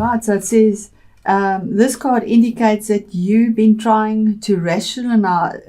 Right, so it says, this card indicates that you've been trying to rationalize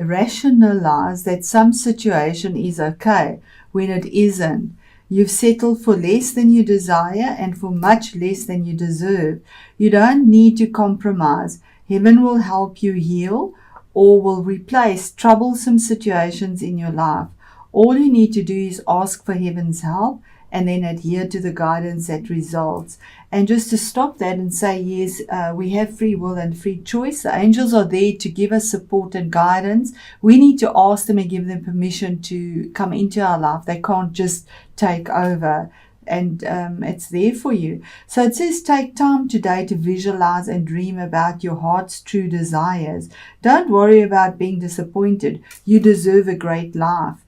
that some situation is okay when it isn't. You've settled for less than you desire and for much less than you deserve. You don't need to compromise. Heaven will help you heal or will replace troublesome situations in your life. All you need to do is ask for heaven's help and then adhere to the guidance that results. And just to stop that and say, yes, we have free will and free choice. The angels are there to give us support and guidance. We need to ask them and give them permission to come into our life. They can't just take over. And it's there for you. So it says, take time today to visualize and dream about your heart's true desires. Don't worry about being disappointed. You deserve a great life.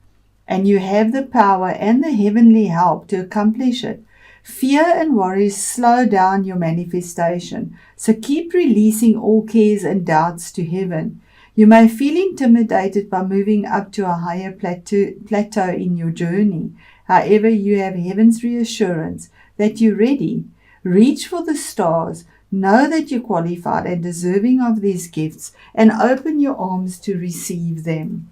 And you have the power and the heavenly help to accomplish it. Fear and worry slow down your manifestation. So keep releasing all cares and doubts to heaven. You may feel intimidated by moving up to a higher plateau in your journey. However, you have heaven's reassurance that you're ready. Reach for the stars. Know that you're qualified and deserving of these gifts, and open your arms to receive them.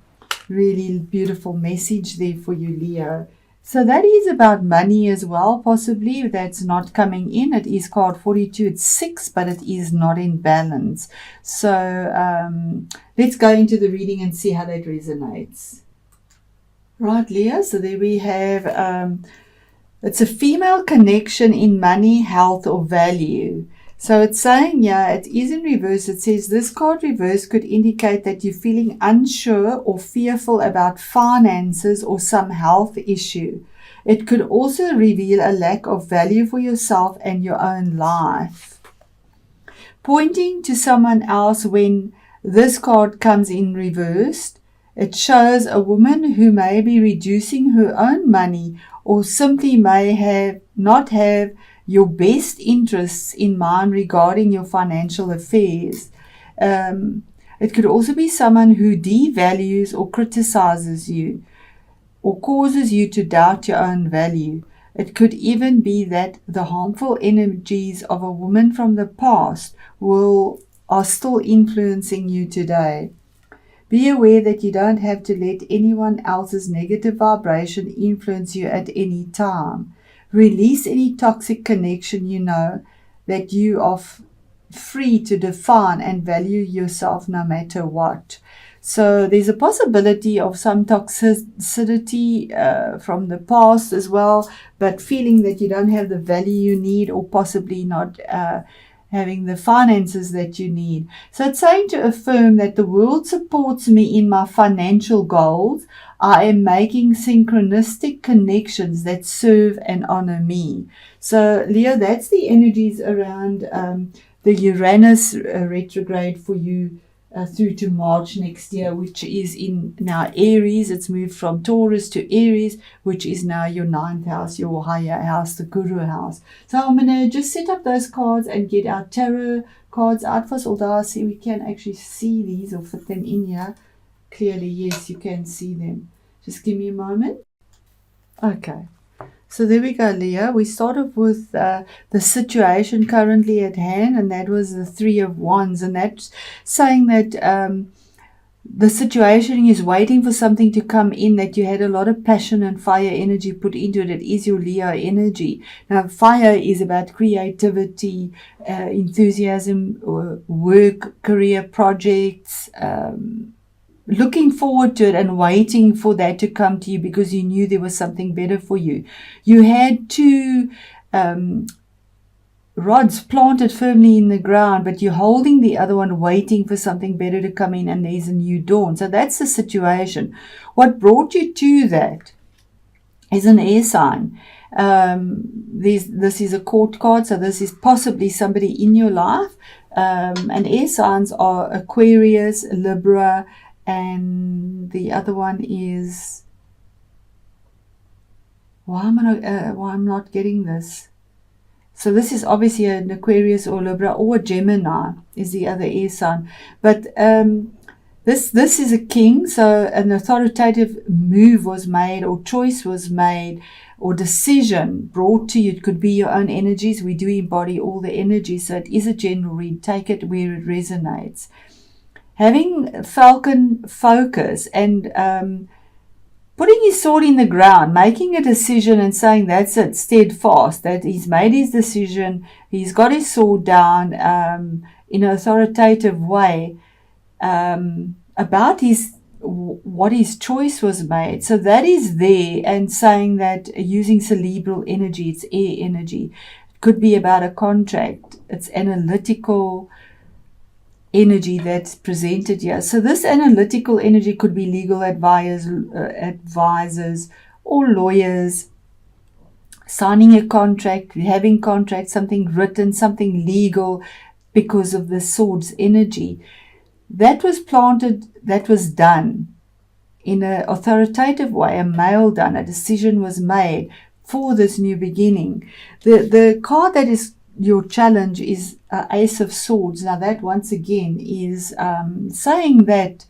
Really beautiful message there for you, Leo. So that is about money as well, possibly. That's not coming in. It is card 42. It's 6, but it is not in balance. So let's go into the reading and see how that resonates. Right, Leo. So there we have, it's a female connection in money, health, or value. So it's saying, it is in reverse. It says this card reverse could indicate that you're feeling unsure or fearful about finances or some health issue. It could also reveal a lack of value for yourself and your own life. Pointing to someone else when this card comes in reversed, it shows a woman who may be reducing her own money or simply may not have your best interests in mind regarding your financial affairs. It could also be someone who devalues or criticizes you or causes you to doubt your own value. It could even be that the harmful energies of a woman from the past are still influencing you today. Be aware that you don't have to let anyone else's negative vibration influence you at any time. Release any toxic connection you know that you are free to define and value yourself no matter what. So there's a possibility of some toxicity from the past as well, but feeling that you don't have the value you need or possibly not having the finances that you need. So it's saying to affirm that the world supports me in my financial goals. I am making synchronistic connections that serve and honor me. So, Leo, that's the energies around the Uranus retrograde for you through to March next year, which is in now Aries. It's moved from Taurus to Aries, which is now your 9th house, your higher house, the Guru house. So I'm going to just set up those cards and get our tarot cards out first, although I see we can actually see these or fit them in here. Clearly, yes, you can see them. Just give me a moment. Okay. So there we go, Leo. We started with the situation currently at hand, and that was the 3 of Wands. And that's saying that the situation is waiting for something to come in, that you had a lot of passion and fire energy put into it. It is your Leo energy. Now, fire is about creativity, enthusiasm, work, career projects, looking forward to it and waiting for that to come to you because you knew there was something better for you. You had 2 rods planted firmly in the ground, but you're holding the other one, waiting for something better to come in, and there's a new dawn. So that's the situation. What brought you to that is an air sign. This is a court card, so this is possibly somebody in your life. And air signs are Aquarius, Libra, and the other one is, why am I'm not getting this? So this is obviously an Aquarius or Libra, or a Gemini is the other air sign. But this is a king, so an authoritative move was made or choice was made or decision brought to you. It could be your own energies. We do embody all the energies, so it is a general read. Take it where it resonates. Having falcon focus and putting his sword in the ground, making a decision and saying that's it, steadfast, that he's made his decision, he's got his sword down in an authoritative way about what his choice was made. So that is there, and saying that using cerebral energy, it's air energy. It could be about a contract. It's analytical energy that's presented here. So this analytical energy could be legal advisors or lawyers, signing a contract, having contracts, something written, something legal, because of the sword's energy. That was planted, that was done in an authoritative way, a mail done, a decision was made for this new beginning. The card that is your challenge is Ace of Swords. Now that once again is saying that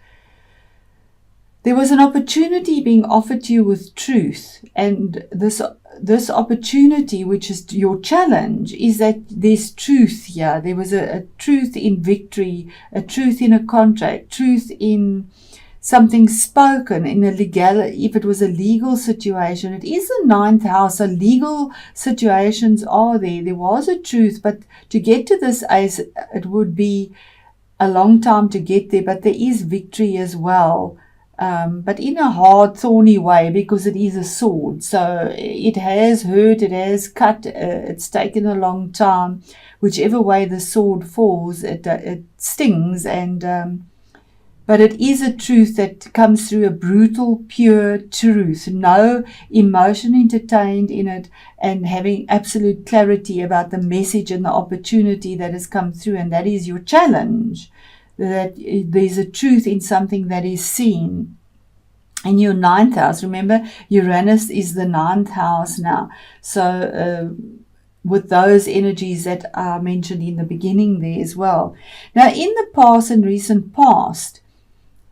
there was an opportunity being offered to you with truth, and this opportunity, which is your challenge, is that there's truth here. There was a truth in victory, a truth in a contract, truth in something spoken in a legal. If it was a legal situation, it is the 9th house. So legal situations are there. There was a truth, but to get to this ace, it would be a long time to get there. But there is victory as well. But in a hard, thorny way, because it is a sword. So it has hurt, it has cut, it's taken a long time. Whichever way the sword falls, it stings. But it is a truth that comes through, a brutal, pure truth. No emotion entertained in it, and having absolute clarity about the message and the opportunity that has come through. And that is your challenge. That there's a truth in something that is seen. In your 9th house, remember, Uranus is the 9th house now. So with those energies that are mentioned in the beginning there as well. Now, in the past and recent past,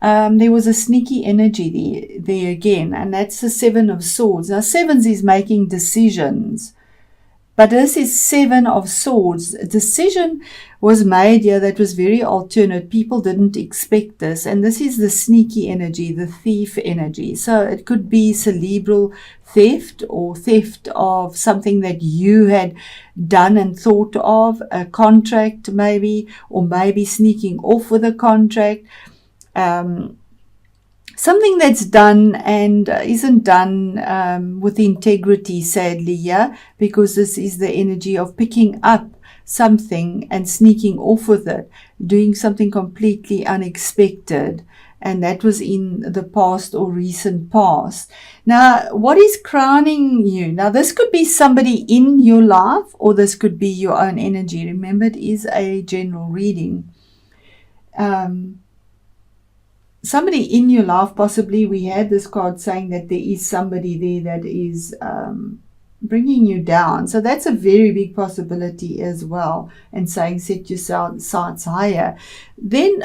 there was a sneaky energy there again, and that's the 7 of Swords. Now, 7s is making decisions. But this is 7 of Swords. A decision was made here that was very alternate. People didn't expect this. And this is the sneaky energy, the thief energy. So it could be cerebral theft, or theft of something that you had done and thought of, a contract maybe, or maybe sneaking off with a contract. Something that's done and isn't done with integrity, sadly, yeah, because this is the energy of picking up something and sneaking off with it, doing something completely unexpected, and that was in the past or recent past. Now, what is crowning you? Now, this could be somebody in your life, or this could be your own energy. Remember, it is a general reading. Somebody in your life, possibly. We had this card saying that there is somebody there that is bringing you down. So that's a very big possibility as well. And saying set your sights higher. Then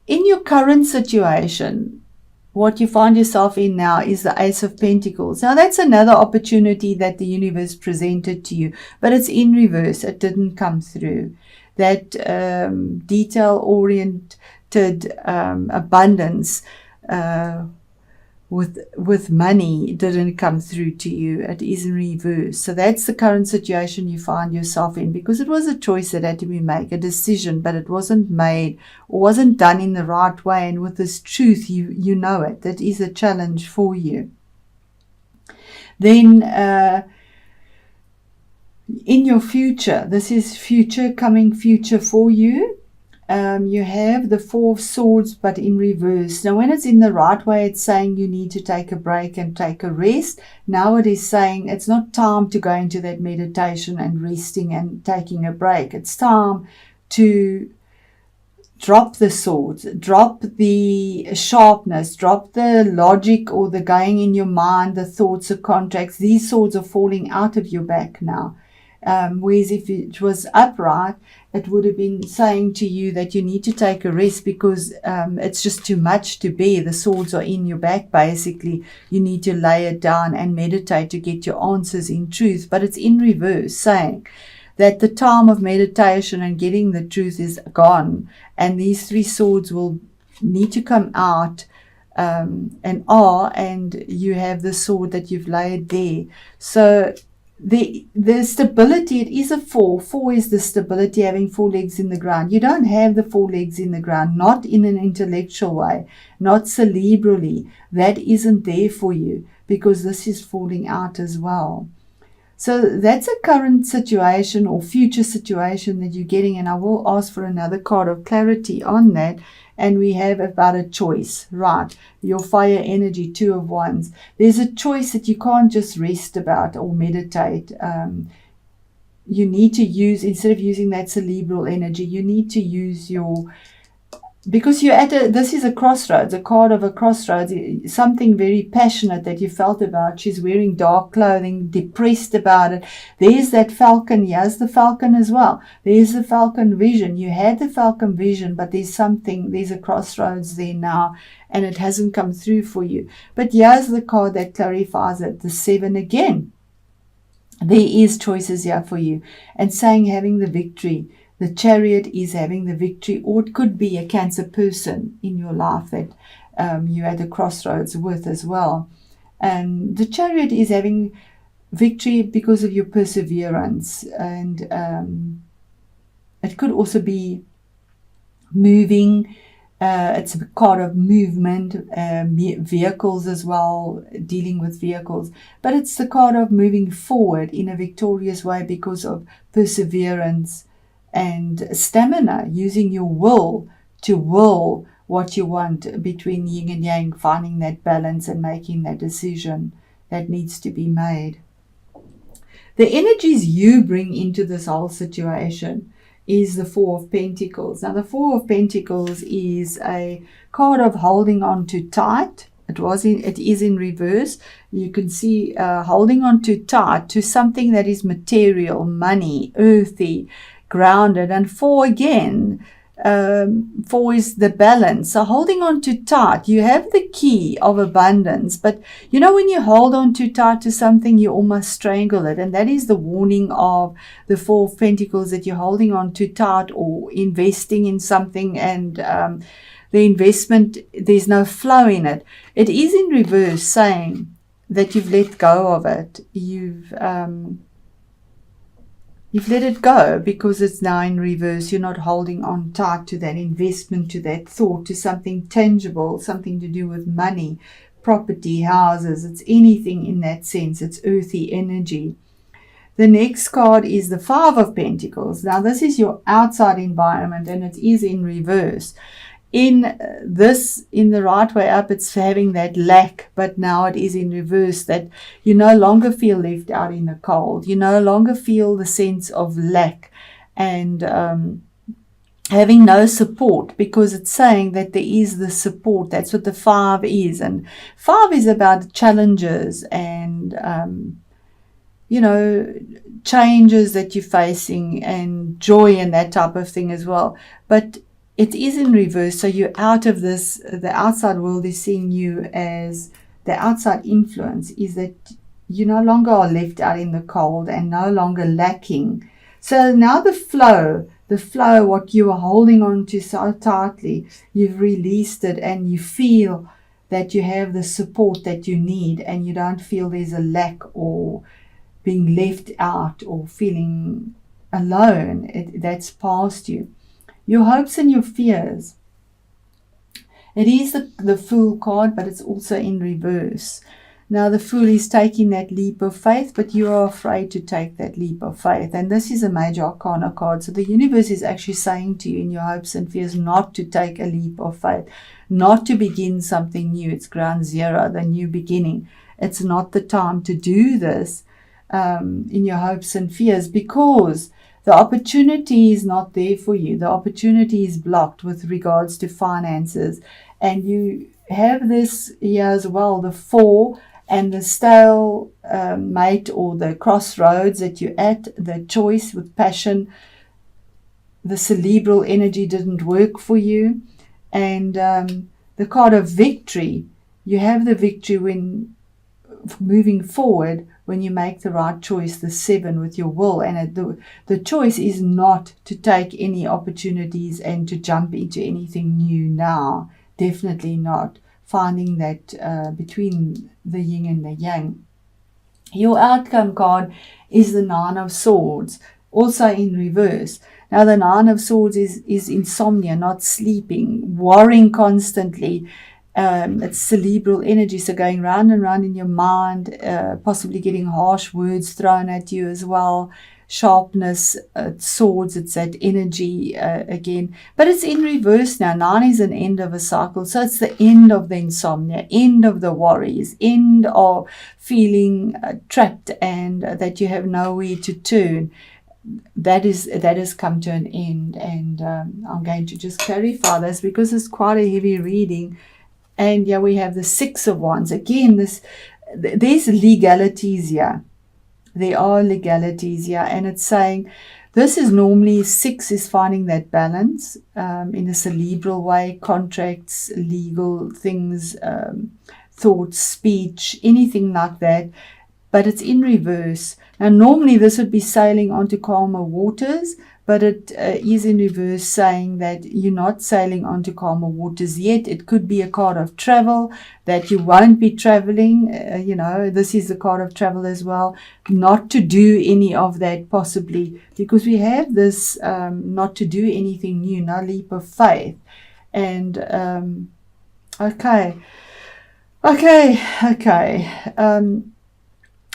in your current situation, what you find yourself in now is the Ace of Pentacles. Now that's another opportunity that the universe presented to you, but it's in reverse. It didn't come through. That detail-oriented abundance with money didn't come through to you. It is in reverse. So that's the current situation you find yourself in, because it was a choice that had to be made, a decision, but it wasn't made or wasn't done in the right way. And with this truth, you know it. That is a challenge for you. Then in your future, this is future, coming future for you. You have the 4 of Swords, but in reverse. Now, when it's in the right way, it's saying you need to take a break and take a rest. Now it is saying it's not time to go into that meditation and resting and taking a break. It's time to drop the swords, drop the sharpness, drop the logic or the going in your mind, the thoughts of contracts. These swords are falling out of your back now. Whereas if it was upright, it would have been saying to you that you need to take a rest because it's just too much to bear. The swords are in your back, basically. You need to lay it down and meditate to get your answers in truth. But it's in reverse, saying that the time of meditation and getting the truth is gone, and these three swords will need to come out and you have the sword that you've laid there. So the stability, it is a 4. 4 is the stability, having 4 legs in the ground. You don't have the 4 legs in the ground, not in an intellectual way, not cerebrally. That isn't there for you because this is falling out as well. So that's a current situation or future situation that you're getting, and I will ask for another card of clarity on that. And we have about a choice, right? Your fire energy, 2 of Wands. There's a choice that you can't just rest about or meditate. You need to use, instead of using that cerebral energy, you need to use your, because you're at this is a crossroads, a card of a crossroads, something very passionate that you felt about. She's wearing dark clothing, depressed about it. There's that falcon. Here's the falcon as well. There's the falcon vision. You had the falcon vision, but there's a crossroads there now, and it hasn't come through for you. But here's the card that clarifies it, the 7 again. There is choices here for you, and saying having the victory. The Chariot is having the victory, or it could be a Cancer person in your life that you're at a crossroads with as well. And the Chariot is having victory because of your perseverance. And it could also be moving. It's a card of movement, vehicles as well, dealing with vehicles. But it's the card of moving forward in a victorious way because of perseverance and stamina, using your will to will what you want between yin and yang, finding that balance and making that decision that needs to be made. The energies you bring into this whole situation is the 4 of Pentacles. Now, the 4 of Pentacles is a card of holding on too tight. It is in reverse. You can see holding on too tight to something that is material, money, earthy, grounded. And 4 again, 4 is the balance. So holding on too tight, you have the key of abundance, but you know, when you hold on too tight to something, you almost strangle it. And that is the warning of the 4 of Pentacles, that you're holding on too tight or investing in something, and the investment, there's no flow in it. It is in reverse, saying that you've let go of it. You've let it go because it's now in reverse. You're not holding on tight to that investment, to that thought, to something tangible, something to do with money, property, houses. It's anything in that sense. It's earthy energy. The next card is the 5 of Pentacles. Now, this is your outside environment, and it is in reverse. In the right way up, it's having that lack, but now it is in reverse, that you no longer feel left out in the cold. You no longer feel the sense of lack and having no support, because it's saying that there is the support. That's what the 5 is. And 5 is about challenges and, changes that you're facing, and joy and that type of thing as well. But it is in reverse, so you're out of this. The outside world is seeing you as the outside influence, is that you no longer are left out in the cold and no longer lacking. So now the flow, what you are holding on to so tightly, you've released it, and you feel that you have the support that you need, and you don't feel there's a lack or being left out or feeling alone. That's past you. Your hopes and your fears. It is the Fool card, but it's also in reverse. Now, the Fool is taking that leap of faith, but you are afraid to take that leap of faith. And this is a major arcana card. So the universe is actually saying to you in your hopes and fears not to take a leap of faith, not to begin something new. It's ground zero, the new beginning. It's not the time to do this in your hopes and fears, because the opportunity is not there for you. The opportunity is blocked with regards to finances. And you have this here as well, the 4 And the stale mate or the crossroads that you're at, the choice with passion, the cerebral energy didn't work for you. And the card of victory, you have the victory when moving forward, when you make the right choice, the 7 with your will. And the choice is not to take any opportunities and to jump into anything new now. Definitely not. Finding that between the yin and the yang. Your outcome card is the 9 of Swords, also in reverse. Now the 9 of Swords is insomnia, not sleeping, worrying constantly. It's cerebral energy, so going round and round in your mind, possibly getting harsh words thrown at you as well. Sharpness, swords, it's that energy again. But it's in reverse now. 9 is an end of a cycle. So it's the end of the insomnia, end of the worries, end of feeling trapped and that you have nowhere to turn. That has come to an end. And I'm going to just clarify this because it's quite a heavy reading. And yeah, we have the 6 of Wands. Again, there's legalities here. There are legalities here. And it's saying this is normally 6 is finding that balance in a cerebral way, contracts, legal things, thoughts, speech, anything like that. But it's in reverse. Now, normally this would be sailing onto calmer waters, but it is in reverse, saying that you're not sailing onto calmer waters yet. It could be a card of travel, that you won't be traveling. This is the card of travel as well. Not to do any of that possibly, because we have this not to do anything new, no leap of faith. And okay.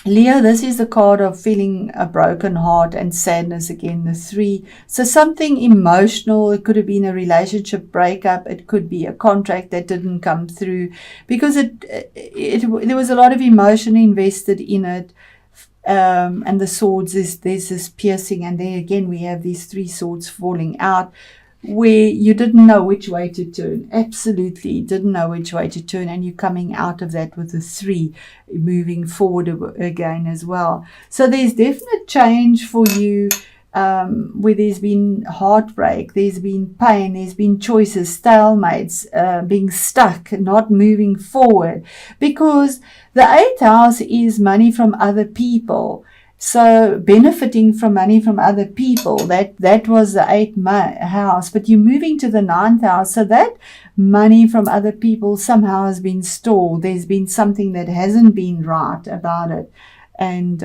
Leo, this is the card of feeling a broken heart and sadness again, the 3. So something emotional. It could have been a relationship breakup. It could be a contract that didn't come through because there was a lot of emotion invested in it. And the swords, there's this piercing. And there again, we have these 3 swords falling out, where you didn't know which way to turn. Absolutely didn't know which way to turn, and you're coming out of that with a 3, moving forward again as well. So there's definite change for you, where there's been heartbreak, there's been pain, there's been choices, stalemates, being stuck, not moving forward, because the 8th house is money from other people. So benefiting from money from other people, that was the 8th house, but you're moving to the 9th house. So that money from other people somehow has been stalled. There's been something that hasn't been right about it. And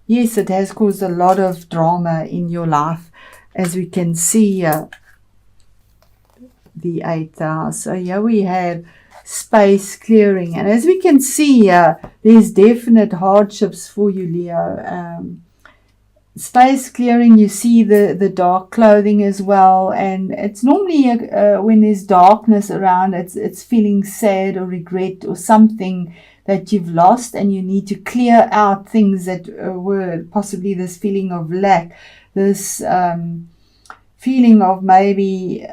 yes, it has caused a lot of drama in your life, as we can see the 8th house. So here we have space clearing, and as we can see, there's definite hardships for you, Leo. Space clearing, you see the dark clothing as well, and it's normally when there's darkness around, it's feeling sad or regret or something that you've lost, and you need to clear out things that were possibly this feeling of lack, this feeling of maybe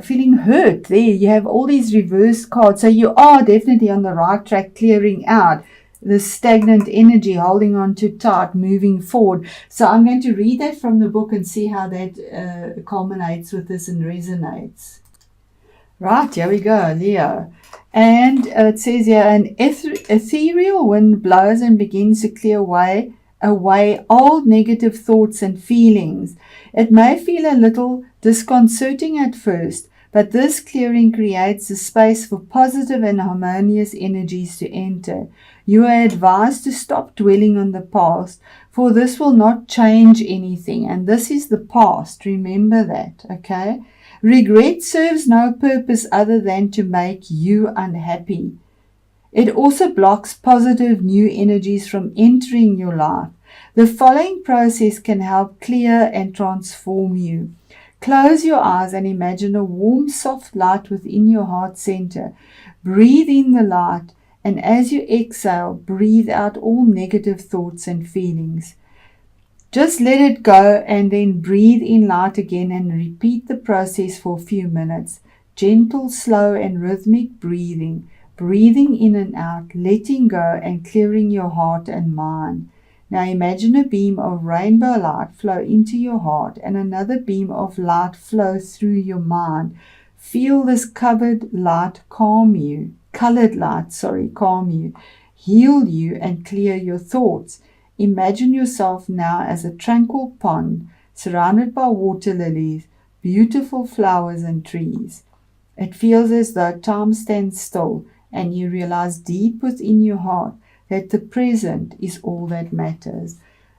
feeling hurt. There you have all these reverse cards, so you are definitely on the right track, clearing out the stagnant energy, holding on too tight, moving forward. So I'm going to read that from the book and see how that culminates with this and resonates. Right, here we go, Leo. And it says here, an ethereal wind blows and begins to clear away old negative thoughts and feelings. It may feel a little disconcerting at first, but this clearing creates a space for positive and harmonious energies to enter. You are advised to stop dwelling on the past, for this will not change anything, and this is the past. Remember that, okay? Regret serves no purpose other than to make you unhappy. It also blocks positive new energies from entering your life. The following process can help clear and transform you. Close your eyes and imagine a warm, soft light within your heart center. Breathe in the light, and as you exhale, breathe out all negative thoughts and feelings. Just let it go and then breathe in light again and repeat the process for a few minutes. Gentle, slow, and rhythmic breathing. breathing in and out, letting go and clearing your heart and mind. Now imagine a beam of rainbow light flow into your heart and another beam of light flow through your mind. Feel this colored light calm you, heal you and clear your thoughts. Imagine yourself now as a tranquil pond surrounded by water lilies, beautiful flowers and trees. It feels as though time stands still and you realize deep within your heart that the present is all that matters.